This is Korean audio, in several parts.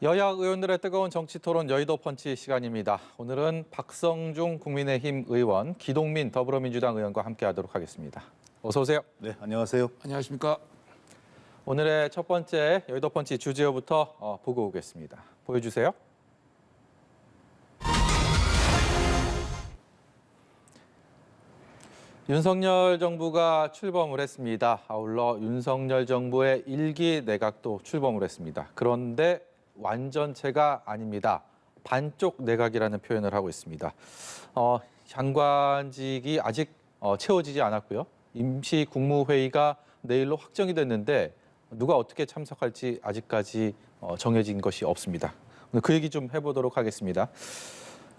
여야 의원들의 뜨거운 정치 토론 여의도 펀치 시간입니다. 오늘은 박성중 국민의힘 의원, 기동민 더불어민주당 의원과 함께하도록 하겠습니다. 어서 오세요. 네, 안녕하세요. 안녕하십니까. 오늘의 첫 번째 여의도 펀치 주제어부터 보고 오겠습니다. 보여주세요. 윤석열 정부가 출범을 했습니다. 아울러 윤석열 정부의 1기 내각도 출범을 했습니다. 그런데 완전체가 아닙니다. 반쪽 내각이라는 표현을 하고 있습니다. 장관직이 아직 채워지지 않았고요. 임시 국무회의가 내일로 확정이 됐는데 누가 어떻게 참석할지 아직까지 정해진 것이 없습니다. 오늘 그 얘기 좀 해보도록 하겠습니다.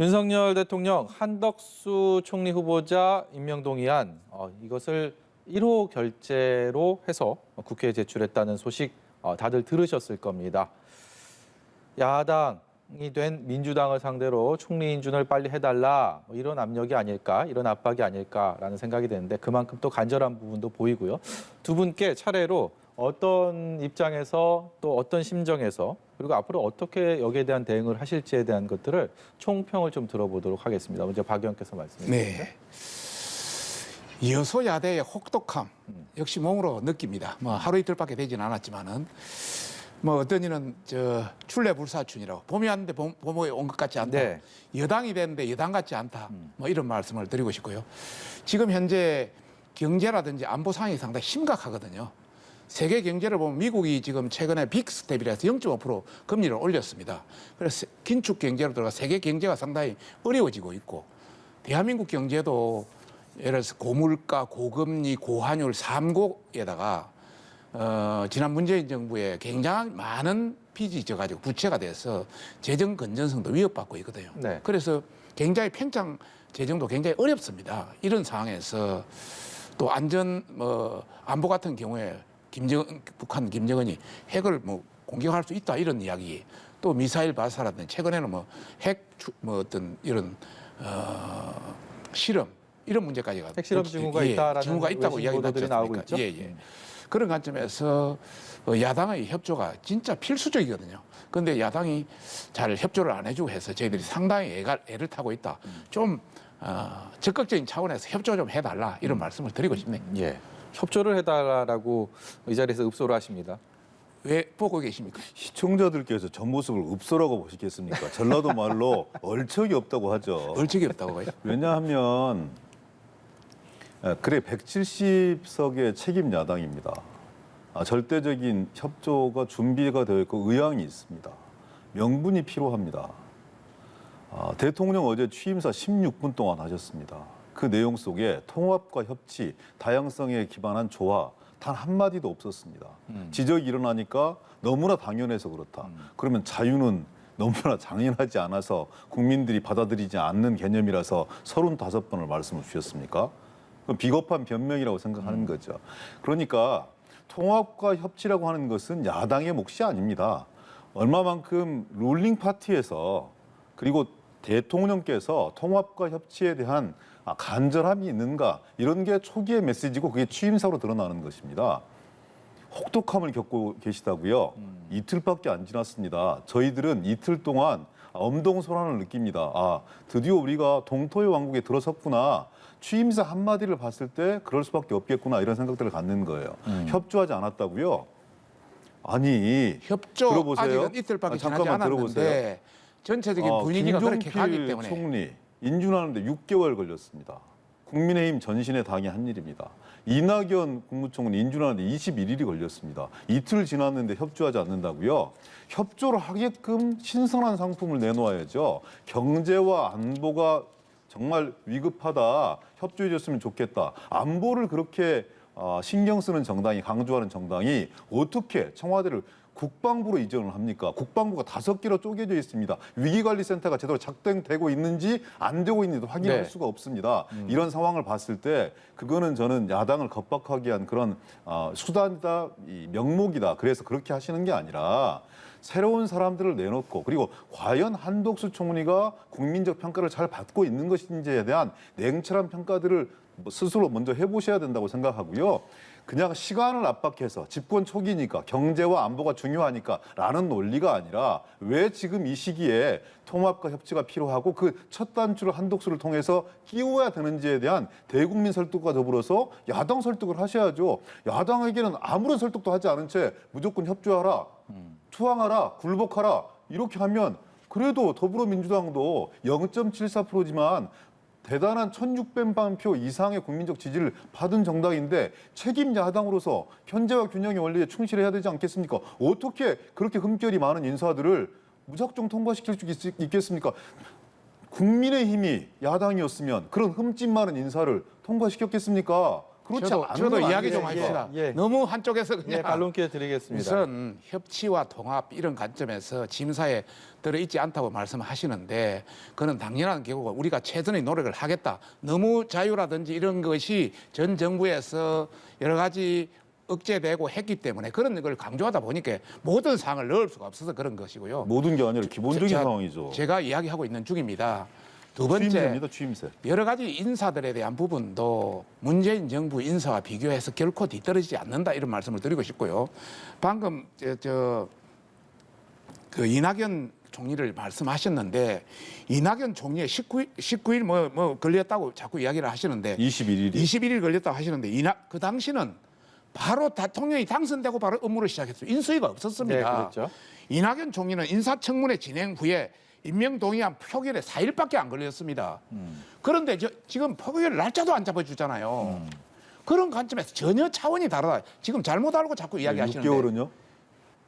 윤석열 대통령 한덕수 총리 후보자 임명동의안 이것을 1호 결재로 해서 국회에 제출했다는 소식 다들 들으셨을 겁니다. 야당이 된 민주당을 상대로 총리 인준을 빨리 해달라 이런 압력이 아닐까, 이런 압박이 아닐까라는 생각이 드는데 그만큼 또 간절한 부분도 보이고요. 두 분께 차례로 어떤 입장에서 또 어떤 심정에서 그리고 앞으로 어떻게 여기에 대한 대응을 하실지에 대한 것들을 총평을 좀 들어보도록 하겠습니다. 먼저 박 의원께서 말씀해 주시죠. 네. 여소야대의 혹독함 역시 몸으로 느낍니다. 뭐 하루 이틀밖에 되지는 않았지만은 뭐 어떤 이는 출래불사춘이라고 봄이 왔는데 봄에 온 것 같지 않다. 네. 여당이 됐는데 여당 같지 않다. 뭐 이런 말씀을 드리고 싶고요. 지금 현재 경제라든지 안보 상황이 상당히 심각하거든요. 세계 경제를 보면 미국이 지금 최근에 빅스텝이라서 0.5% 금리를 올렸습니다. 그래서 긴축 경제로 들어가 세계 경제가 상당히 어려워지고 있고 대한민국 경제도 예를 들어서 고물가, 고금리, 고환율 3고에다가 지난 문재인 정부에 굉장히 많은 빚이 져가지고 부채가 돼서 재정 건전성도 위협받고 있거든요. 네. 그래서 굉장히 팽창 재정도 굉장히 어렵습니다. 이런 상황에서 또 안보 같은 경우에 북한 김정은이 핵을 공격할 수 있다 이런 이야기, 또 미사일 발사라든지 최근에는 어떤 이런 실험 이런 문제까지가 핵실험 징후가 있다라는 징후가 있다고 이야기 보도들이 나오고 있죠. 예. 그런 관점에서 야당의 협조가 진짜 필수적이거든요. 그런데 야당이 잘 협조를 안 해주고 해서 저희들이 상당히 애를 타고 있다. 좀 적극적인 차원에서 협조 좀 해달라 이런 말씀을 드리고 싶네요. 예. 협조를 해달라고 이 자리에서 읍소를 하십니다. 왜 보고 계십니까? 시청자들께서 전 모습을 읍소라고 보시겠습니까? 전라도 말로 얼척이 없다고 하죠. 얼척이 없다고 봐요. 왜냐하면 그래 170석의 책임 야당입니다. 절대적인 협조가 준비가 되어 있고 의향이 있습니다. 명분이 필요합니다. 대통령 어제 취임사 16분 동안 하셨습니다. 그 내용 속에 통합과 협치, 다양성에 기반한 조화 단 한마디도 없었습니다. 지적이 일어나니까 너무나 당연해서 그렇다. 그러면 자유는 너무나 당연하지 않아서 국민들이 받아들이지 않는 개념이라서 35번을 말씀을 주셨습니까? 그건 비겁한 변명이라고 생각하는 거죠. 그러니까 통합과 협치라고 하는 것은 야당의 몫이 아닙니다. 얼마만큼 룰링 파티에서 그리고 대통령께서 통합과 협치에 대한 간절함이 있는가 이런 게 초기의 메시지고 그게 취임사로 드러나는 것입니다. 혹독함을 겪고 계시다고요? 이틀밖에 안 지났습니다. 저희들은 이틀 동안 엄동소란을 느낍니다. 드디어 우리가 동토의 왕국에 들어섰구나. 취임사 한마디를 봤을 때 그럴 수밖에 없겠구나 이런 생각들을 갖는 거예요. 협조하지 않았다고요? 아니, 협조 들어보세요. 아직은 이틀밖에 지나지 잠깐만 않았는데 들어보세요. 전체적인 분위기가 그렇게 가기 때문에 총리 인준하는데 6개월 걸렸습니다. 국민의힘 전신의 당이 한 일입니다. 이낙연 국무총리 인준하는데 21일이 걸렸습니다. 이틀 지났는데 협조하지 않는다고요? 협조를 하게끔 신선한 상품을 내놓아야죠. 경제와 안보가 정말 위급하다. 협조해 줬으면 좋겠다. 안보를 그렇게 신경 쓰는 정당이, 강조하는 정당이 어떻게 청와대를 국방부로 이전을 합니까? 국방부가 5개로 쪼개져 있습니다. 위기관리센터가 제대로 작동되고 있는지 안 되고 있는지도 확인할 네. 수가 없습니다. 이런 상황을 봤을 때 그거는 저는 야당을 겁박하기 위한 그런 수단이다, 명목이다. 그래서 그렇게 하시는 게 아니라 새로운 사람들을 내놓고 그리고 과연 한덕수 총리가 국민적 평가를 잘 받고 있는 것인지에 대한 냉철한 평가들을 스스로 먼저 해보셔야 된다고 생각하고요. 그냥 시간을 압박해서 집권 초기니까 경제와 안보가 중요하니까라는 논리가 아니라 왜 지금 이 시기에 통합과 협치가 필요하고 그 첫 단추를 한독수를 통해서 끼워야 되는지에 대한 대국민 설득과 더불어서 야당 설득을 하셔야죠. 야당에게는 아무런 설득도 하지 않은 채 무조건 협조하라, 투항하라, 굴복하라 이렇게 하면 그래도 더불어민주당도 0.74%지만 대단한 1,600만 표 이상의 국민적 지지를 받은 정당인데 책임 야당으로서 현재와 균형의 원리에 충실해야 되지 않겠습니까? 어떻게 그렇게 흠결이 많은 인사들을 무작정 통과시킬 수 있겠습니까? 국민의힘이 야당이었으면 그런 흠집 많은 인사를 통과시켰겠습니까? 그렇지 않은 저도 건 이야기 좀 아니겠습니까? 합시다. 예. 너무 한쪽에서 그냥 예, 반론 기회 드리겠습니다. 우선 협치와 통합 이런 관점에서 짐사에 들어있지 않다고 말씀하시는데 그는 당연한 경우고 우리가 최선의 노력을 하겠다. 너무 자유라든지 이런 것이 전 정부에서 여러 가지 억제되고 했기 때문에 그런 걸 강조하다 보니까 모든 사항을 넣을 수가 없어서 그런 것이고요. 모든 게 아니라 기본적인 자, 상황이죠. 제가 이야기하고 있는 중입니다. 두 번째, 취임새입니다. 취임새. 여러 가지 인사들에 대한 부분도 문재인 정부 인사와 비교해서 결코 뒤떨어지지 않는다 이런 말씀을 드리고 싶고요. 방금 그 이낙연 총리를 말씀하셨는데 이낙연 총리의 19일 뭐 걸렸다고 자꾸 이야기를 하시는데 21일이 21일 걸렸다고 하시는데 그 당시는 바로 대통령이 당선되고 바로 업무를 시작했어요. 인수위가 없었습니다. 네, 그렇죠. 이낙연 총리는 인사청문회 진행 후에 임명동의안 표결에 4일밖에 안 걸렸습니다. 그런데 지금 표결 날짜도 안 잡아주잖아요. 그런 관점에서 전혀 차원이 다르다. 지금 잘못 알고 자꾸 이야기하시는데 6개월은요?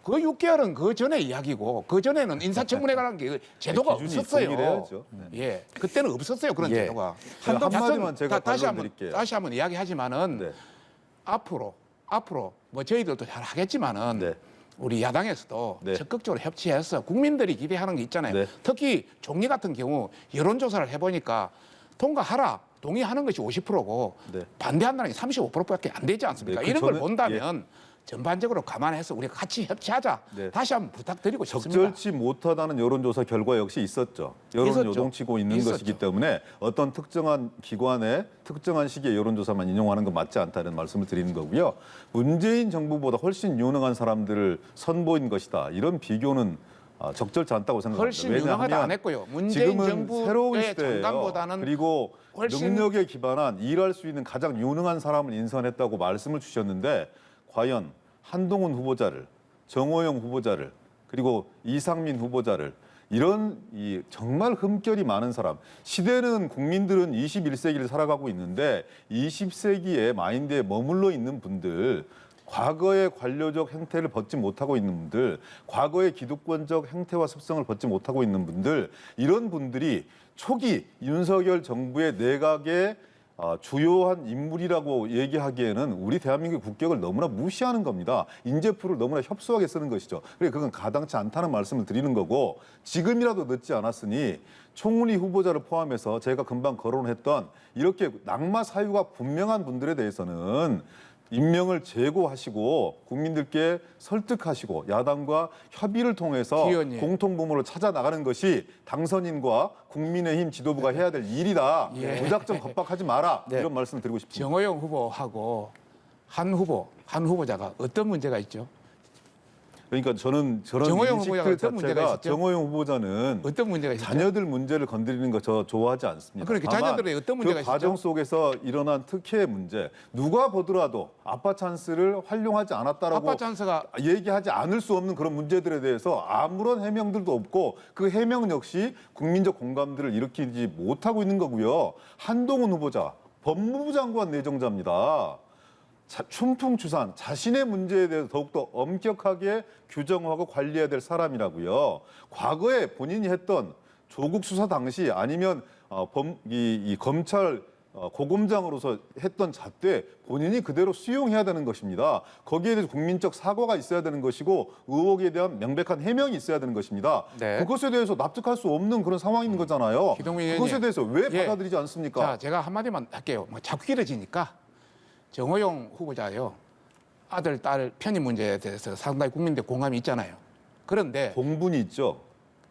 그 6개월은 그 전에 이야기고 그 전에는 인사청문회라는 게 제도가 기준이 없었어요. 동일해야죠. 예, 그때는 없었어요 그런 예. 제도가. 한마디만 제가 다시 답변 드릴게요. 다시 한번 이야기하지만은 네. 앞으로 뭐 저희들도 잘 하겠지만은 네. 우리 야당에서도 네. 적극적으로 협치해서 국민들이 기대하는 게 있잖아요. 네. 특히 총리 같은 경우 여론조사를 해보니까 통과하라 동의하는 것이 50%고 네. 반대한다는 게 35%밖에 안 되지 않습니까? 네, 이런 걸 저는- 본다면 전반적으로 감안해서 우리가 같이 협치하자. 네. 다시 한번 부탁드리고 싶습니다. 적절치 못하다는 여론조사 결과 역시 있었죠. 여론은 있었죠. 요동치고 있는 있었죠. 것이기 때문에 어떤 특정한 기관의 특정한 시기에 여론조사만 인용하는 건 맞지 않다는 말씀을 드리는 거고요. 문재인 정부보다 훨씬 유능한 사람들을 선보인 것이다. 이런 비교는 적절치 않다고 생각합니다. 훨씬 유능하다 안 했고요. 문재인 지금은 새로운 정부의 시대예요. 장관보다는 그리고 훨씬- 능력에 기반한 일할 수 있는 가장 유능한 사람을 인선했다고 말씀을 주셨는데 과연 한동훈 후보자를, 정호영 후보자를, 그리고 이상민 후보자를 이런 이 정말 흠결이 많은 사람. 시대는 국민들은 21세기를 살아가고 있는데 20세기의 마인드에 머물러 있는 분들, 과거의 관료적 행태를 벗지 못하고 있는 분들, 과거의 기득권적 행태와 습성을 벗지 못하고 있는 분들, 이런 분들이 초기 윤석열 정부의 내각의 주요한 인물이라고 얘기하기에는 우리 대한민국 국격을 너무나 무시하는 겁니다. 인재풀을 너무나 협소하게 쓰는 것이죠. 그래 그건 가당치 않다는 말씀을 드리는 거고 지금이라도 늦지 않았으니 총리 후보자를 포함해서 제가 금방 거론했던 이렇게 낙마 사유가 분명한 분들에 대해서는 임명을 제고하시고 국민들께 설득하시고 야당과 협의를 통해서 기원님. 공통부모를 찾아 나가는 것이 당선인과 국민의힘 지도부가 해야 될 일이다. 예. 무작정 겁박하지 마라. 네. 이런 말씀을 드리고 싶습니다. 정호영 후보하고 한 후보자가 어떤 문제가 있죠? 그러니까 저는 저런 정호영 후보자가 인식들 어떤 문제가 자체가 있었죠? 정호영 후보자는 어떤 문제가 있죠? 자녀들 문제를 건드리는 거 저 좋아하지 않습니다. 그러니까 다만 자녀들의 어떤 문제가 그 있었죠? 과정 속에서 일어난 특혜의 문제, 누가 보더라도 아빠 찬스를 활용하지 않았다라고 아빠 찬스가 얘기하지 않을 수 없는 그런 문제들에 대해서 아무런 해명들도 없고 그 해명 역시 국민적 공감들을 일으키지 못하고 있는 거고요. 한동훈 후보자, 법무부 장관 내정자입니다. 춘풍추산 자신의 문제에 대해서 더욱더 엄격하게 규정하고 관리해야 될 사람이라고요. 과거에 본인이 했던 조국 수사 당시 아니면 이 검찰 고검장으로서 했던 잣대 본인이 그대로 수용해야 되는 것입니다. 거기에 대해서 국민적 사과가 있어야 되는 것이고 의혹에 대한 명백한 해명이 있어야 되는 것입니다. 네. 그것에 대해서 납득할 수 없는 그런 상황인 거잖아요. 기동민 의원님. 그것에 대해서 왜 예. 받아들이지 않습니까? 자, 제가 한마디만 할게요. 뭐 자꾸 길어지니까 정호영 후보자요. 아들, 딸 편입 문제에 대해서 상당히 국민들 공감이 있잖아요. 그런데 공분이 있죠.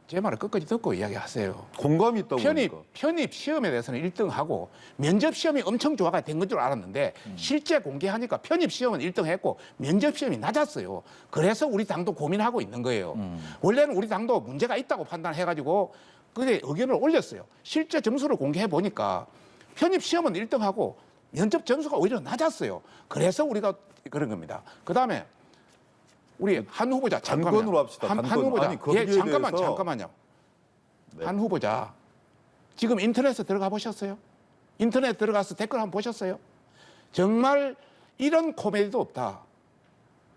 제 말을 끝까지 듣고 이야기하세요. 공감이 있다고 보니까. 편입 시험에 대해서는 1등하고 면접 시험이 엄청 좋아가 된 건 줄 알았는데 실제 공개하니까 편입 시험은 1등했고 면접 시험이 낮았어요. 그래서 우리 당도 고민하고 있는 거예요. 원래는 우리 당도 문제가 있다고 판단해가지고 그게 의견을 올렸어요. 실제 점수를 공개해 보니까 편입 시험은 1등하고 면접 점수가 오히려 낮았어요. 그래서 우리가 그런 겁니다. 그다음에 우리 한 후보자 단건으로 합시다. 한 단건. 후보자. 아니, 거기에 대해서 잠깐만요. 네. 한 후보자. 지금 인터넷에 들어가 보셨어요? 인터넷 들어가서 댓글 한번 보셨어요? 정말 이런 코미디도 없다.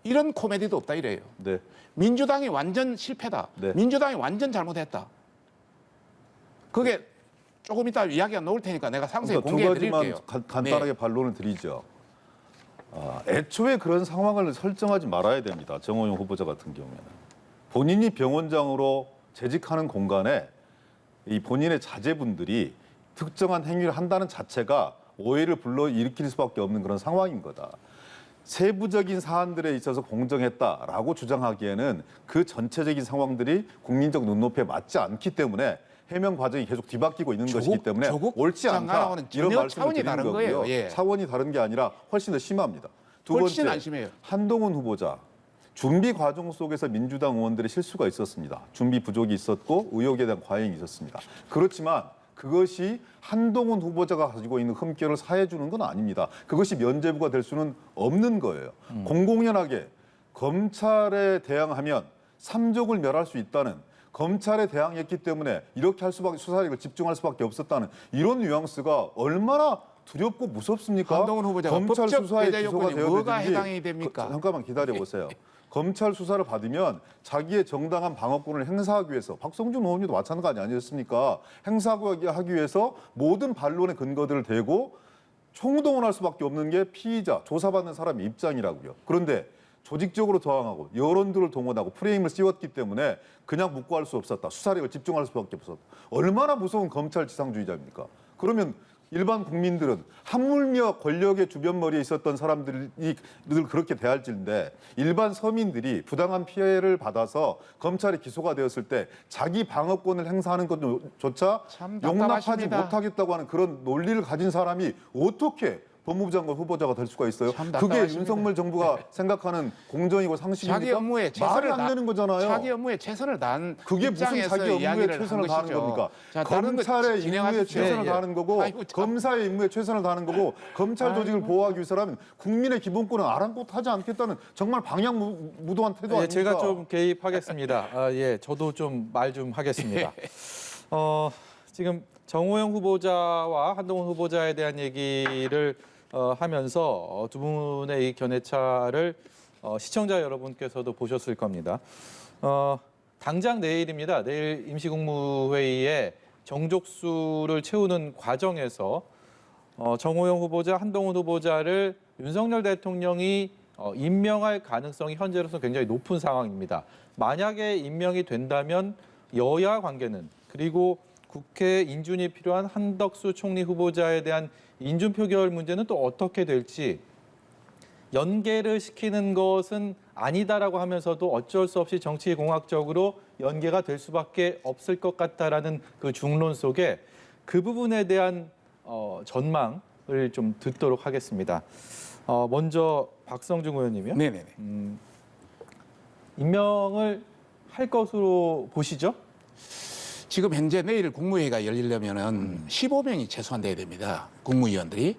이런 코미디도 없다 이래요. 네. 민주당이 완전 실패다. 네. 민주당이 완전 잘못했다. 그게 조금 이따 이야기가 나올 테니까 내가 상세히 그러니까 공개해 두 가지만 드릴게요. 간단하게 네. 반론을 드리죠. 애초에 그런 상황을 설정하지 말아야 됩니다. 정호영 후보자 같은 경우에는. 본인이 병원장으로 재직하는 공간에 이 본인의 자제분들이 특정한 행위를 한다는 자체가 오해를 불러일으킬 수밖에 없는 그런 상황인 거다. 세부적인 사안들에 있어서 공정했다라고 주장하기에는 그 전체적인 상황들이 국민적 눈높이에 맞지 않기 때문에 해명 과정이 계속 뒤바뀌고 있는 것이기 때문에 옳지 않다. 장관하고는 이런 전혀 말씀을 차원이 드리는 다른 거고요. 거예요. 예. 차원이 다른 게 아니라 훨씬 더 심합니다. 두 훨씬 번째, 안심해요. 한동훈 후보자. 준비 과정 속에서 민주당 의원들의 실수가 있었습니다. 준비 부족이 있었고 의혹에 대한 과잉이 있었습니다. 그렇지만 그것이 한동훈 후보자가 가지고 있는 흠결을 사해주는 건 아닙니다. 그것이 면죄부가 될 수는 없는 거예요. 공공연하게 검찰에 대항하면 삼족을 멸할 수 있다는, 검찰에 대항했기 때문에 이렇게 할 수밖에, 수사력을 집중할 수밖에 없었다는 이런 뉘앙스가 얼마나 두렵고 무섭습니까? 한동훈 후보자가 검찰 법적 수사에 배제 기소가 요건이 되어야 뭐가 되든지 해당이 됩니까? 잠깐만 기다려 보세요. 검찰 수사를 받으면 자기의 정당한 방어권을 행사하기 위해서, 박성준 의원님도 마찬가지 아니었습니까? 행사하기 위해서 모든 반론의 근거들을 대고 총동원할 수밖에 없는 게 피의자, 조사받는 사람의 입장이라고요. 그런데 조직적으로 저항하고 여론들을 동원하고 프레임을 씌웠기 때문에 그냥 묵고할 수 없었다. 수사력을 집중할 수밖에 없었다. 얼마나 무서운 검찰 지상주의자입니까? 그러면 일반 국민들은 하물며 권력의 주변머리에 있었던 사람들이 늘 그렇게 대할지인데 일반 서민들이 부당한 피해를 받아서 검찰에 기소가 되었을 때 자기 방어권을 행사하는 것조차 참 용납하지 답답하십니다. 못하겠다고 하는 그런 논리를 가진 사람이 어떻게 법무부 장관 후보자가 될 수가 있어요? 참 그게 답답하십니다. 윤석열 정부가 생각하는 공정이고 상식입니까? 자기 업무에 말이 최선을 안 되는 거잖아요. 자기 업무에 최선을 다한 그게 무슨 입장에서 자기 업무에 이야기를 최선을 한 다하는 것이죠. 겁니까? 자, 다른 거 검찰의 진행하십시오. 임무에 최선을 예, 예. 다하는 거고 아이고, 참. 검사의 임무에 최선을 다하는 거고 검찰 조직을 보호하기 위해서라면 국민의 기본권은 아랑곳하지 않겠다는 정말 방향무도한 태도 아닙니까? 제가 좀 개입하겠습니다. 저도 좀 말 좀 하겠습니다. 지금 정호영 후보자와 한동훈 후보자에 대한 얘기를 하면서 두 분의 이 견해차를 시청자 여러분께서도 보셨을 겁니다. 당장 내일입니다. 내일 임시국무회의에 정족수를 채우는 과정에서 정호영 후보자, 한동훈 후보자를 윤석열 대통령이 임명할 가능성이 현재로서 굉장히 높은 상황입니다. 만약에 임명이 된다면 여야 관계는, 그리고 국회 인준이 필요한 한덕수 총리 후보자에 대한 인준 표결 문제는 또 어떻게 될지, 연계를 시키는 것은 아니다라고 하면서도 어쩔 수 없이 정치공학적으로 연계가 될 수밖에 없을 것 같다라는 그 중론 속에 그 부분에 대한 전망을 좀 듣도록 하겠습니다. 먼저 박성중 의원님이요. 네네네. 임명을 할 것으로 보시죠? 지금 현재 내일 국무회의가 열리려면은 15명이 최소한 돼야 됩니다. 국무위원들이.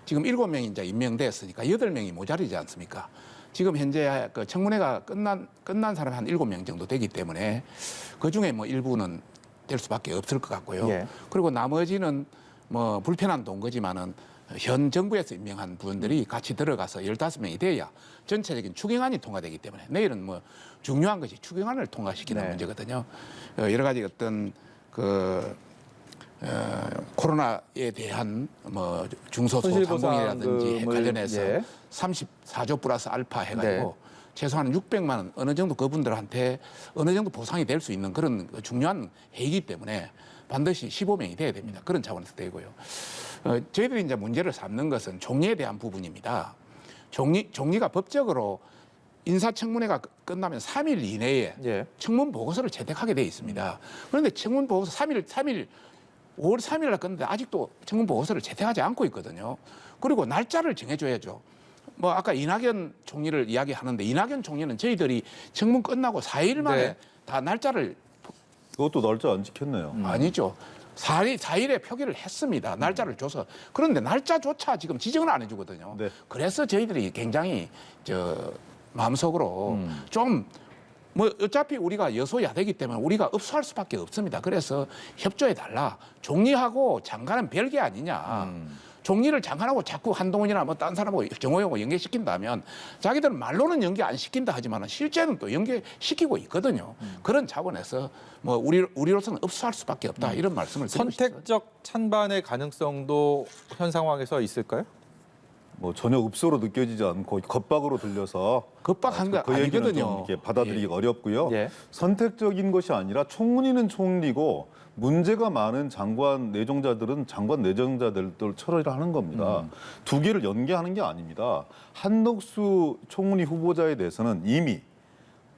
지금 7명이 이제 임명됐으니까 8명이 모자리지 않습니까? 지금 현재 그 청문회가 끝난 사람이 한 7명 정도 되기 때문에 그 중에 뭐 일부는 될 수밖에 없을 것 같고요. 예. 그리고 나머지는 뭐 불편한 동거지만은 현 정부에서 임명한 분들이 같이 들어가서 15명이 돼야 전체적인 추경안이 통과되기 때문에 내일은 뭐 중요한 것이 추경안을 통과시키는 네. 문제거든요. 여러 가지 어떤 코로나에 대한 뭐 중소소 상봉이라든지 손실보상금을, 관련해서 예. 34조 플러스 알파 해가지고 네. 최소한 600만 원 어느 정도 그분들한테 어느 정도 보상이 될 수 있는 그런 중요한 회의이기 때문에 반드시 15명이 돼야 됩니다. 그런 차원에서 되고요. 저희들이 이제 문제를 삼는 것은 종리에 대한 부분입니다. 종리가 법적으로 인사청문회가 끝나면 3일 이내에 예. 청문 보고서를 채택하게 돼 있습니다. 그런데 청문 보고서 3일 5월 3일 날 끝났는데 아직도 청문 보고서를 채택하지 않고 있거든요. 그리고 날짜를 정해줘야죠. 뭐 아까 이낙연 총리를 이야기하는데 이낙연 총리는 저희들이 청문 끝나고 4일 만에 네. 다 날짜를 그것도 날짜 안 지켰네요. 아니죠. 4일에 표기를 했습니다. 날짜를 줘서. 그런데 날짜조차 지금 지정을 안 해주거든요. 네. 그래서 저희들이 굉장히 마음속으로 좀 뭐 어차피 우리가 여소야대기 때문에 우리가 읍수할 수밖에 없습니다. 그래서 협조해 달라. 총리하고 장관은 별개 아니냐. 총리를 장관하고 자꾸 한동훈이나 뭐 딴 사람하고 정호영하고 연계시킨다면 자기들은 말로는 연계 안 시킨다 하지만 실제는 또 연계시키고 있거든요. 그런 차원에서 뭐 우리로서는 읍수할 수밖에 없다 이런 말씀을 드리고 싶어요. 선택적 찬반의 가능성도 현 상황에서 있을까요? 뭐 전혀 읍소로 느껴지지 않고 겁박으로 들려서 겁박한 거 그 얘기는 아니거든요. 좀 이렇게 받아들이기가 어렵고요. 예. 선택적인 것이 아니라 총리는 총리고 문제가 많은 장관 내정자들은 장관 내정자들도 처리를 하는 겁니다. 두 개를 연계하는 게 아닙니다. 한덕수 총리 후보자에 대해서는 이미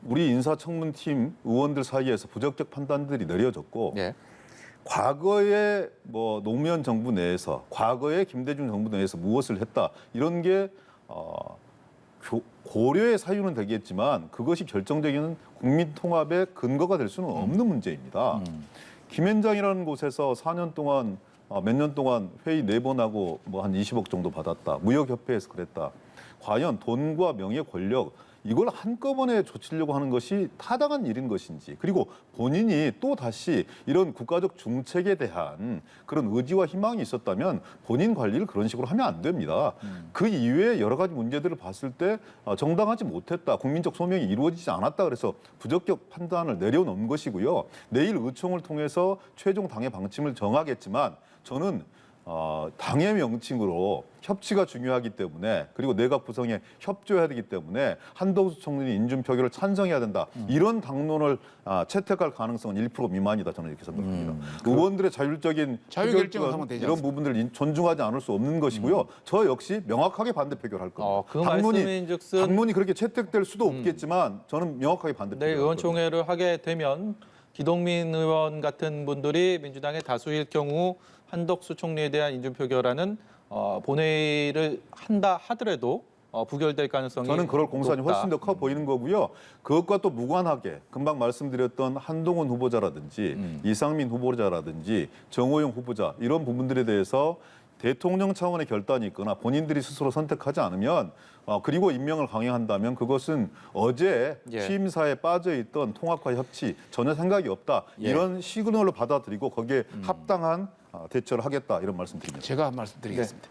우리 인사청문팀 의원들 사이에서 부적격 판단들이 내려졌고 예. 과거에 뭐 노무현 정부 내에서 과거에 김대중 정부 내에서 무엇을 했다 이런 게 고려의 사유는 되겠지만 그것이 결정적인 국민 통합의 근거가 될 수는 없는 문제입니다. 김현장이라는 곳에서 4년 동안 몇 년 동안 회의 4번 하고 뭐 한 20억 정도 받았다. 무역협회에서 그랬다. 과연 돈과 명예 권력 이걸 한꺼번에 조치려고 하는 것이 타당한 일인 것인지 그리고 본인이 또 다시 이런 국가적 중책에 대한 그런 의지와 희망이 있었다면 본인 관리를 그런 식으로 하면 안 됩니다. 그 이외에 여러 가지 문제들을 봤을 때 정당하지 못했다. 국민적 소명이 이루어지지 않았다. 그래서 부적격 판단을 내려놓은 것이고요. 내일 의총을 통해서 최종 당의 방침을 정하겠지만 저는 당의 명칭으로 협치가 중요하기 때문에 그리고 내각 구성에 협조해야 되기 때문에 한덕수 총리 인준 표결을 찬성해야 된다. 이런 당론을 채택할 가능성은 1% 미만이다. 저는 이렇게 생각합니다. 의원들의 자율적인 자유결정을 하면 되지 이런 않습니까? 부분들을 존중하지 않을 수 없는 것이고요. 저 역시 명확하게 반대 표결할 겁니다. 그 말씀인즉슨 당론이 그렇게 채택될 수도 없겠지만 저는 명확하게 반대 내일 표결할 겁니다. 의원총회를 하게 되면 기동민 의원 같은 분들이 민주당의 다수일 경우 한덕수 총리에 대한 인준 표결안은 본회의를 한다 하더라도 부결될 가능성이 저는 그럴 공산이 높다. 훨씬 더 커 보이는 거고요. 그것과 또 무관하게 금방 말씀드렸던 한동훈 후보자라든지 이상민 후보자라든지 정호영 후보자 이런 부분들에 대해서 대통령 차원의 결단이 있거나 본인들이 스스로 선택하지 않으면 그리고 임명을 강행한다면 그것은 어제 예. 취임사에 빠져있던 통합과 협치 전혀 생각이 없다. 예. 이런 시그널로 받아들이고 거기에 합당한 대처를 하겠다 이런 말씀드립니다. 제가 한 말씀 드리겠습니다.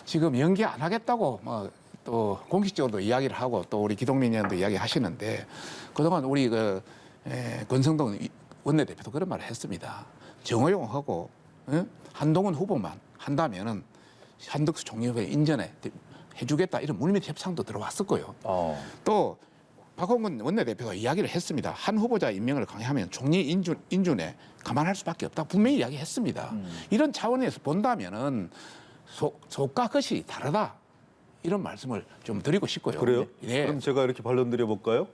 지금 연기 안 하겠다고 뭐 또 공식적으로도 이야기를 하고 또 우리 기동민 의원도 이야기하시는데 그동안 우리 권성동 원내대표도 그런 말을 했습니다. 정호용하고 한동훈 후보만 한다면은 한덕수 총리 후보에 인전에 해주겠다 이런 물밑 협상도 들어왔을 거예요. 또 박홍근 원내대표가 이야기를 했습니다. 한 후보자 임명을 강행하면 총리 인준에 감안할 수밖에 없다. 분명히 이야기했습니다. 이런 차원에서 본다면은 속과 겉이 다르다. 이런 말씀을 좀 드리고 싶고요. 그래요? 네. 그럼 제가 이렇게 반론 드려볼까요?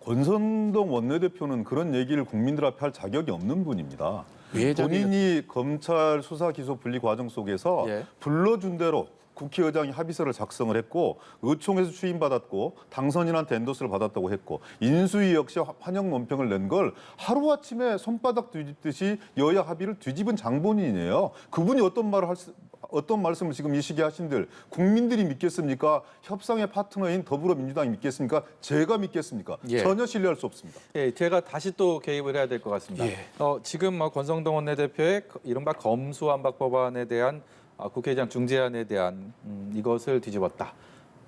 권선동 원내대표는 그런 얘기를 국민들 앞에 할 자격이 없는 분입니다. 왜 본인이 검찰 수사 기소 분리 과정 속에서 예. 불러준 대로 국회의장이 합의서를 작성을 했고 의총에서 추임받았고 당선인한테 엔도스를 받았다고 했고 인수위 역시 환영 논평을 낸 걸 하루아침에 손바닥 뒤집듯이 여야 합의를 뒤집은 장본인이에요. 그분이 어떤 말씀을 지금 이 시기에 하신들 국민들이 믿겠습니까? 협상의 파트너인 더불어민주당이 믿겠습니까? 제가 믿겠습니까? 예. 전혀 신뢰할 수 없습니다. 예, 제가 다시 또 개입을 해야 될 것 같습니다. 예. 지금 권성동 원내대표의 이른바 검수완박 법안에 대한 국회의장 중재안에 대한 이것을 뒤집었다.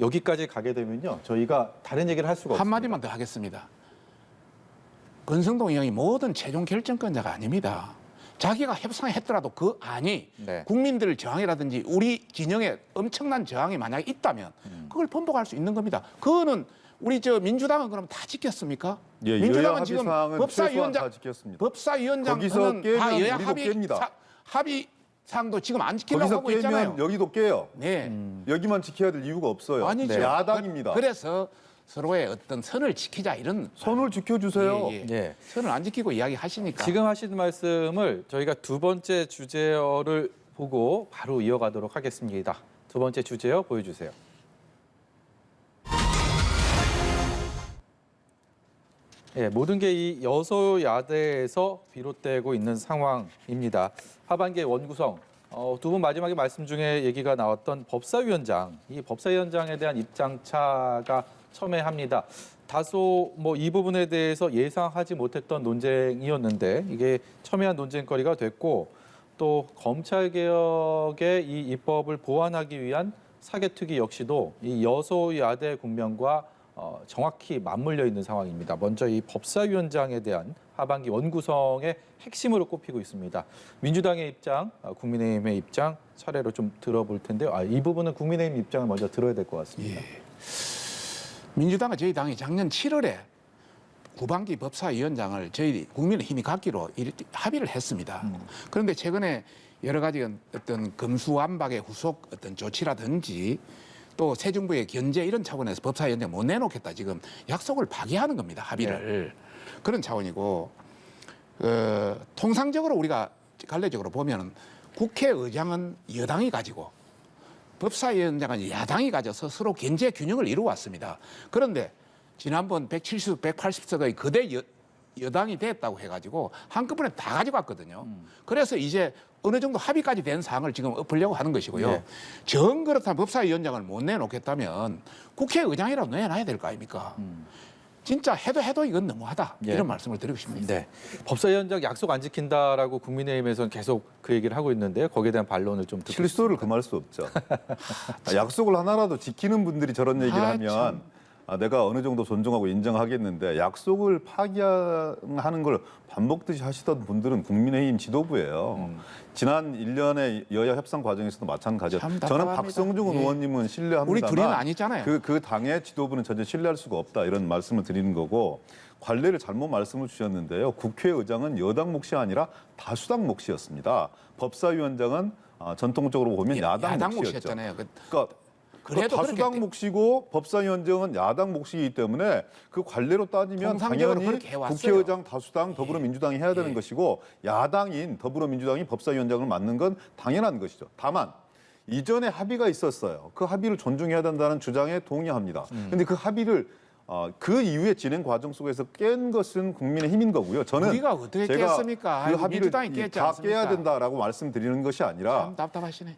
여기까지 가게 되면요, 저희가 다른 얘기를 할 수가 없습니다. 한마디만 더 하겠습니다. 권성동 의원이 모든 최종 결정권자가 아닙니다. 자기가 협상했더라도 그 안이 네. 국민들 저항이라든지 우리 진영에 엄청난 저항이 만약에 있다면 그걸 번복할 수 있는 겁니다. 그거는 우리 민주당은 그럼 다 지켰습니까? 예, 여야 합의 사항은 최소한 다 지켰습니다. 법사위원장은 거기서 깨면 다 여야 우리도 깹니다. 합의사항도 지금 안 지키려고 거기서 하고 있잖아요. 깨면 여기도 깨요. 네. 여기만 지켜야 될 이유가 없어요. 아니죠. 야당입니다. 그래서 서로의 어떤 선을 지키자 이런 선을 지켜주세요. 예, 예. 예. 선을 안 지키고 이야기하시니까 지금 하신 말씀을 저희가 두 번째 주제어를 보고 바로 이어가도록 하겠습니다. 두 번째 주제어 보여주세요. 예, 모든 게 이 여소야대에서 비롯되고 있는 상황입니다. 하반기의 원구성, 두 분 마지막에 말씀 중에 얘기가 나왔던 법사위원장, 이 법사위원장에 대한 입장차가 첨예합니다. 다소 뭐 이 부분에 대해서 예상하지 못했던 논쟁이었는데 이게 첨예한 논쟁거리가 됐고 또 검찰개혁의 이 입법을 보완하기 위한 사개특위 역시도 이 여소야대 국면과 정확히 맞물려 있는 상황입니다. 먼저 이 법사위원장에 대한 하반기 원구성의 핵심으로 꼽히고 있습니다. 민주당의 입장, 국민의힘의 입장 차례로 좀 들어볼 텐데요. 이 부분은 국민의힘 입장을 먼저 들어야 될 것 같습니다. 예. 민주당과 저희 당이 작년 7월에 후반기 법사위원장을 저희 국민의힘이 갖기로 합의를 했습니다. 그런데 최근에 여러 가지 어떤 검수완박의 후속 어떤 조치라든지 또 새 정부의 견제 이런 차원에서 법사위원장 못 내놓겠다 지금 약속을 파기하는 겁니다. 합의를. 그런 차원이고 통상적으로 우리가 관례적으로 보면 국회의장은 여당이 가지고 법사위원장은 야당이 가져서 서로 견제 균형을 이루어왔습니다. 그런데 지난번 170, 180석의 거대 여당이 됐다고 해가지고 한꺼번에 다 가져갔거든요. 그래서 이제 어느 정도 합의까지 된 사항을 지금 엎으려고 하는 것이고요. 네. 정 그렇다면 법사위원장을 못 내놓겠다면 국회의장이라도 내놔야 될 거 아닙니까? 진짜 해도 이건 너무하다. 예. 이런 말씀을 드리고 싶습니다. 네, 법사위원장 약속 안 지킨다라고 국민의힘에서는 계속 그 얘기를 하고 있는데요. 거기에 대한 반론을 좀 듣고 실수를 금할 수 없죠. 약속을 하나라도 지키는 분들이 저런 얘기를 하면 참. 내가 어느 정도 존중하고 인정하겠는데 약속을 파기하는 걸 반복듯이 하시던 분들은 국민의힘 지도부예요. 지난 1년의 여야 협상 과정에서도 마찬가지였죠. 참 저는 답답합니다. 박성중 예. 의원님은 신뢰합니다만 우리 둘이는 아니잖아요. 그 당의 지도부는 전혀 신뢰할 수가 없다 이런 말씀을 드리는 거고 관례를 잘못 말씀을 주셨는데요. 국회의장은 여당 몫이 아니라 다수당 몫이었습니다. 법사위원장은 전통적으로 보면 야당 몫이었죠. 몫이었잖아요. 그러니까 그래도 다수당 그렇게 몫이고 법사위원장은 야당 몫이기 때문에 그 관례로 따지면 통상적으로 당연히 그렇게 해왔어요. 국회의장 다수당 더불어민주당이 해야 되는 예. 것이고 야당인 더불어민주당이 법사위원장을 맡는 건 당연한 것이죠. 다만 이전에 합의가 있었어요. 그 합의를 존중해야 된다는 주장에 동의합니다. 그런데 그 합의를 그 이후에 진행 과정 속에서 깬 것은 국민의힘인 거고요. 저는 우리가 어떻게 제가 깼습니까? 그 아이고, 합의를 민주당이 깼지 다 않습니까? 깨야 된다라고 말씀드리는 것이 아니라 참 답답하시네.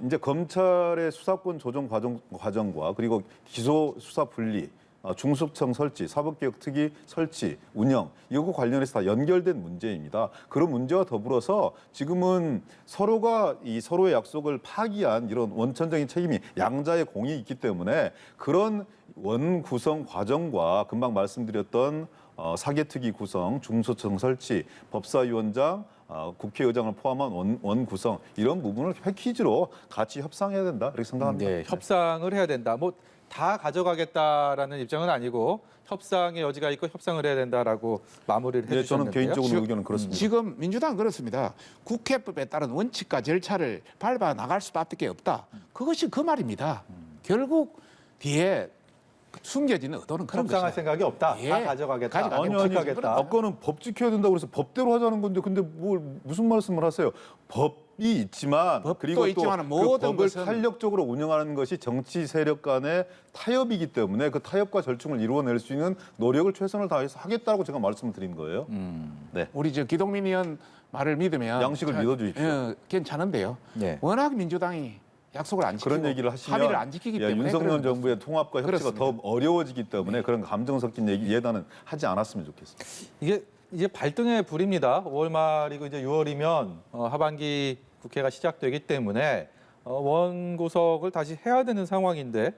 이제 검찰의 수사권 조정 과정과 그리고 기소 수사 분리, 중수청 설치, 사법개혁특위 설치, 운영 이거 관련해서 다 연결된 문제입니다. 그런 문제와 더불어서 지금은 서로가 이 서로의 약속을 파기한 이런 원천적인 책임이 양자의 공이 있기 때문에 그런 원 구성 과정과 금방 말씀드렸던 사개특위 구성, 중수청 설치, 법사위원장, 국회의장을 포함한 원 구성 이런 부분을 패키지로 같이 협상해야 된다 이렇게 생각합니다. 네, 협상을 해야 된다. 뭐 다 가져가겠다라는 입장은 아니고 협상의 여지가 있고 협상을 해야 된다라고 마무리를 네, 저는 해주셨는데요. 개인적으로 의견은 그렇습니다. 지금 민주당은 그렇습니다. 국회법에 따른 원칙과 절차를 밟아 나갈 수밖에 없다. 그것이 그 말입니다. 결국 뒤에 숨겨지는 의도는 그런 협상할 것이다. 생각이 없다. 예, 다 가져가겠다. 가져가겠다. 아니 묵직하겠다. 아까는 법 지켜야 된다고 그래서 법대로 하자는 건데 근데 뭘 무슨 말씀을 하세요? 법이 있지만 법도 그리고 또 있지만은 그 모든 법을 것은- 탄력적으로 운영하는 것이 정치 세력 간의 타협이기 때문에 그 타협과 절충을 이루어낼 수 있는 노력을 최선을 다해서 하겠다고 제가 말씀을 드린 거예요. 네. 우리 저 기동민 의원 말을 믿으면 양식을 믿어주십시오. 괜찮은데요. 네. 워낙 민주당이 약속을 안 지키고 그런 얘기를 하시면 합의를 안 지키기 때문에 윤석열 그런 정부의 통합과 협치가 그렇습니다. 더 어려워지기 때문에 그런 감정 섞인 예단은 하지 않았으면 좋겠습니다. 이게 이제 발등의 불입니다. 5월 말이고 이제 6월이면 하반기 국회가 시작되기 때문에 원구석을 다시 해야 되는 상황인데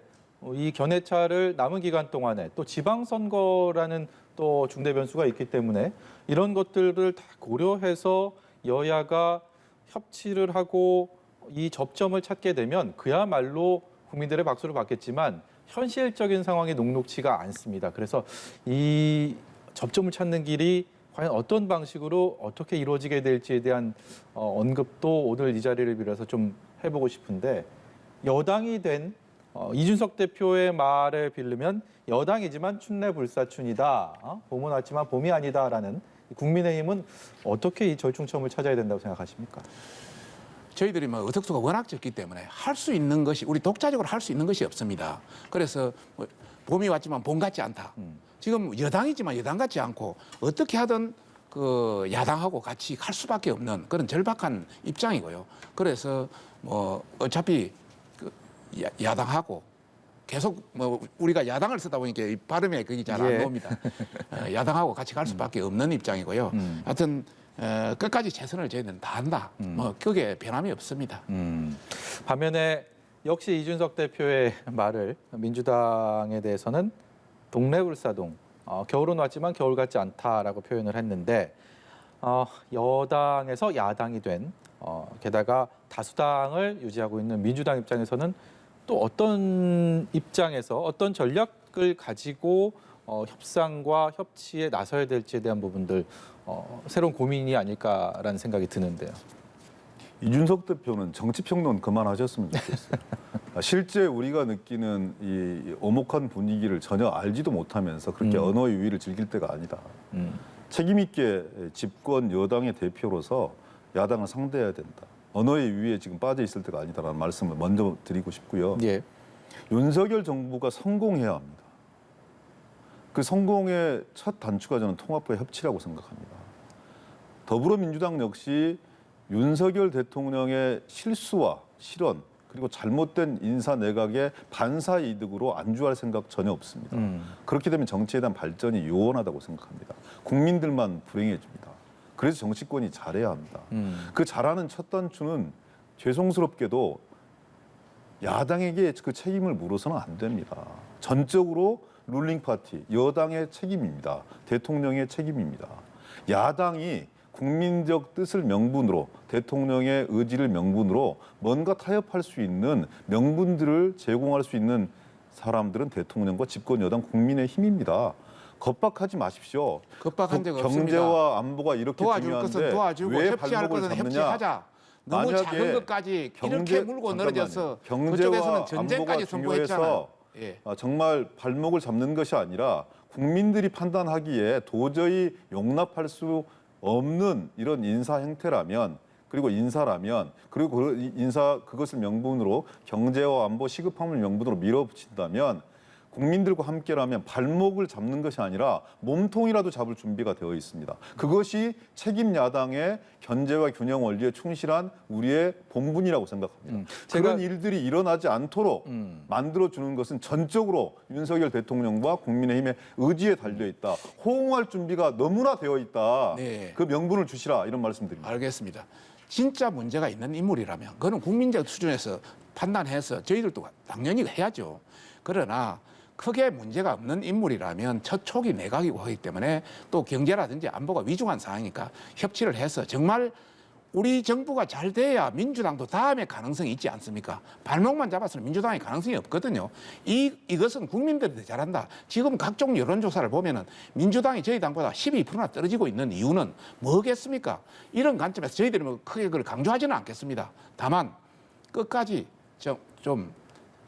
이 견해차를 남은 기간 동안에 또 지방선거라는 또 중대 변수가 있기 때문에 이런 것들을 다 고려해서 여야가 협치를 하고 이 접점을 찾게 되면 그야말로 국민들의 박수를 받겠지만 현실적인 상황이 녹록치가 않습니다. 그래서 이 접점을 찾는 길이 과연 어떤 방식으로 어떻게 이루어지게 될지에 대한 언급도 오늘 이 자리를 빌어서 좀 해보고 싶은데 여당이 된 이준석 대표의 말에 빌리면 여당이지만 춘내불사춘이다. 봄은 왔지만 봄이 아니다라는 국민의힘은 어떻게 이 절충점을 찾아야 된다고 생각하십니까? 저희들이 뭐 의석수가 워낙 적기 때문에 할 수 있는 것이 우리 독자적으로 할 수 있는 것이 없습니다. 그래서 뭐 봄이 왔지만 봄 같지 않다. 지금 여당이지만 여당 같지 않고 어떻게 하든 그 야당하고 같이 갈 수밖에 없는 그런 절박한 입장이고요. 그래서 뭐 어차피 그 야당하고 계속 뭐 우리가 야당을 쓰다 보니까 이 발음에 그게 잘 안 예. 나옵니다. 야당하고 같이 갈 수밖에 없는 입장이고요. 하여튼 끝까지 최선을 저희는 다한다. 뭐 그게 변함이 없습니다. 반면에 역시 이준석 대표의 말을 민주당에 대해서는 동래불사동, 겨울은 왔지만 겨울 같지 않다라고 표현을 했는데 여당에서 야당이 된 게다가 다수당을 유지하고 있는 민주당 입장에서는 또 어떤 입장에서 어떤 전략을 가지고 협상과 협치에 나서야 될지에 대한 부분들 새로운 고민이 아닐까라는 생각이 드는데요. 이준석 대표는 정치평론 그만하셨으면 좋겠어요. 실제 우리가 느끼는 이 오목한 분위기를 전혀 알지도 못하면서 그렇게 언어의 유의를 즐길 때가 아니다. 책임 있게 집권 여당의 대표로서 야당을 상대해야 된다. 언어의 유의에 지금 빠져 있을 때가 아니다라는 말씀을 먼저 드리고 싶고요. 예. 윤석열 정부가 성공해야 합니다. 그 성공의 첫 단추가 저는 통합과 협치라고 생각합니다. 더불어민주당 역시 윤석열 대통령의 실수와 실언 그리고 잘못된 인사 내각의 반사 이득으로 안주할 생각 전혀 없습니다. 그렇게 되면 정치에 대한 발전이 요원하다고 생각합니다. 국민들만 불행해집니다. 그래서 정치권이 잘해야 합니다. 그 잘하는 첫 단추는 죄송스럽게도 야당에게 그 책임을 물어서는 안 됩니다. 전적으로 룰링 파티, 여당의 책임입니다. 대통령의 책임입니다. 야당이 국민적 뜻을 명분으로 대통령의 의지를 명분으로 뭔가 타협할 수 있는 명분들을 제공할 수 있는 사람들은 대통령과 집권 여당 국민의 힘입니다. 겁박하지 마십시오. 겁박한 적 없습니다. 경제와 안보가 이렇게 도와줄 것은 중요한데 도와주고 왜 협치할 발목을 것은 잡느냐? 협치하자. 너무 만약에 작은 것까지 이렇게 물고 늘어져서 경제와 그쪽에서는 전쟁까지 안보가 선포했잖아요. 중요해서 예. 정말 발목을 잡는 것이 아니라 국민들이 판단하기에 도저히 용납할 수 없는 이런 인사 행태라면 그리고 인사라면 그리고 그 인사 그것을 명분으로 경제와 안보 시급함을 명분으로 밀어붙인다면 국민들과 함께라면 발목을 잡는 것이 아니라 몸통이라도 잡을 준비가 되어 있습니다. 그것이 책임 야당의 견제와 균형 원리에 충실한 우리의 본분이라고 생각합니다. 그런 일들이 일어나지 않도록 만들어주는 것은 전적으로 윤석열 대통령과 국민의힘의 의지에 달려 있다. 호응할 준비가 너무나 되어 있다. 네. 그 명분을 주시라 이런 말씀드립니다. 알겠습니다. 진짜 문제가 있는 인물이라면 그거는 국민적 수준에서 판단해서 저희들도 당연히 해야죠. 그러나 크게 문제가 없는 인물이라면 첫 초기 내각이고 하기 때문에 또 경제라든지 안보가 위중한 상황이니까 협치를 해서 정말 우리 정부가 잘 돼야 민주당도 다음에 가능성이 있지 않습니까? 발목만 잡았으면 민주당이 가능성이 없거든요. 이것은 국민들이 더 잘한다. 지금 각종 여론조사를 보면은 민주당이 저희 당보다 12%나 떨어지고 있는 이유는 뭐겠습니까? 이런 관점에서 저희들이 뭐 크게 그걸 강조하지는 않겠습니다. 다만 끝까지 좀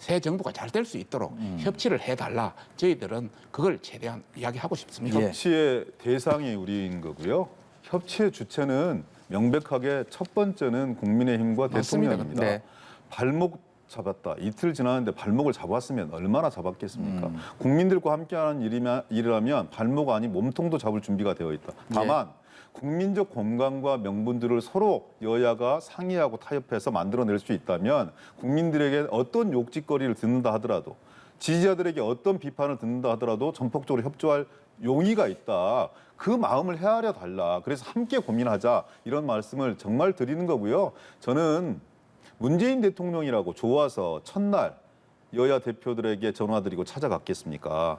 새 정부가 잘 될 수 있도록 협치를 해달라. 저희들은 그걸 최대한 이야기하고 싶습니다. 예. 협치의 대상이 우리인 거고요. 협치의 주체는 명백하게 첫 번째는 국민의힘과 맞습니다. 대통령입니다. 네. 발목 잡았다. 이틀 지났는데 발목을 잡았으면 얼마나 잡았겠습니까? 국민들과 함께하는 일이라면 발목 아니 몸통도 잡을 준비가 되어 있다. 다만 국민적 공감과 명분들을 서로 여야가 상의하고 타협해서 만들어낼 수 있다면 국민들에게 어떤 욕짓거리를 듣는다 하더라도 지지자들에게 어떤 비판을 듣는다 하더라도 전폭적으로 협조할 용의가 있다. 그 마음을 헤아려 달라. 그래서 함께 고민하자. 이런 말씀을 정말 드리는 거고요. 저는 문재인 대통령이라고 좋아서 첫날 여야 대표들에게 전화드리고 찾아갔겠습니까?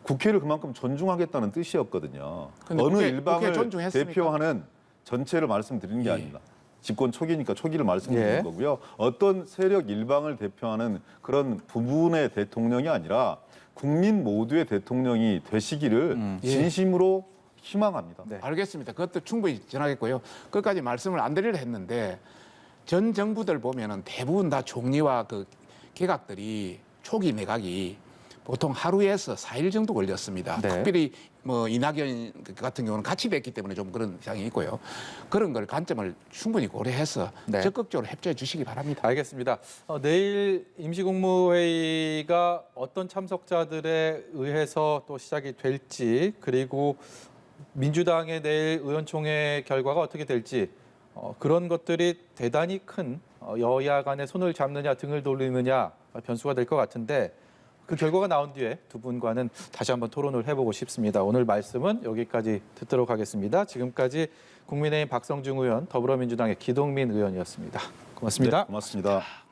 국회를 그만큼 존중하겠다는 뜻이었거든요. 근데 어느 국회 일방을 존중했습니까? 대표하는 전체를 말씀드리는 게 예. 아닙니다. 집권 초기니까 초기를 말씀드리는 예. 거고요. 어떤 세력 일방을 대표하는 그런 부분의 대통령이 아니라 국민 모두의 대통령이 되시기를 진심으로 희망합니다. 네. 알겠습니다. 그것도 충분히 전하겠고요. 끝까지 말씀을 안 드리려 했는데 전 정부들 보면은 대부분 다 총리와 그 개각들이 초기 내각이 보통 하루에서 4일 정도 걸렸습니다. 네. 특별히 뭐 이낙연 같은 경우는 같이 됐기 때문에 좀 그런 상황이 있고요. 그런 걸 관점을 충분히 고려해서 네. 적극적으로 협조해 주시기 바랍니다. 알겠습니다. 내일 임시국무회의가 어떤 참석자들에 의해서 또 시작이 될지 그리고 민주당의 내일 의원총회 결과가 어떻게 될지 그런 것들이 대단히 큰 여야 간의 손을 잡느냐 등을 돌리느냐 변수가 될 것 같은데 그 결과가 나온 뒤에 두 분과는 다시 한번 토론을 해보고 싶습니다. 오늘 말씀은 여기까지 듣도록 하겠습니다. 지금까지 국민의힘 박성중 의원, 더불어민주당의 기동민 의원이었습니다. 고맙습니다. 네, 고맙습니다.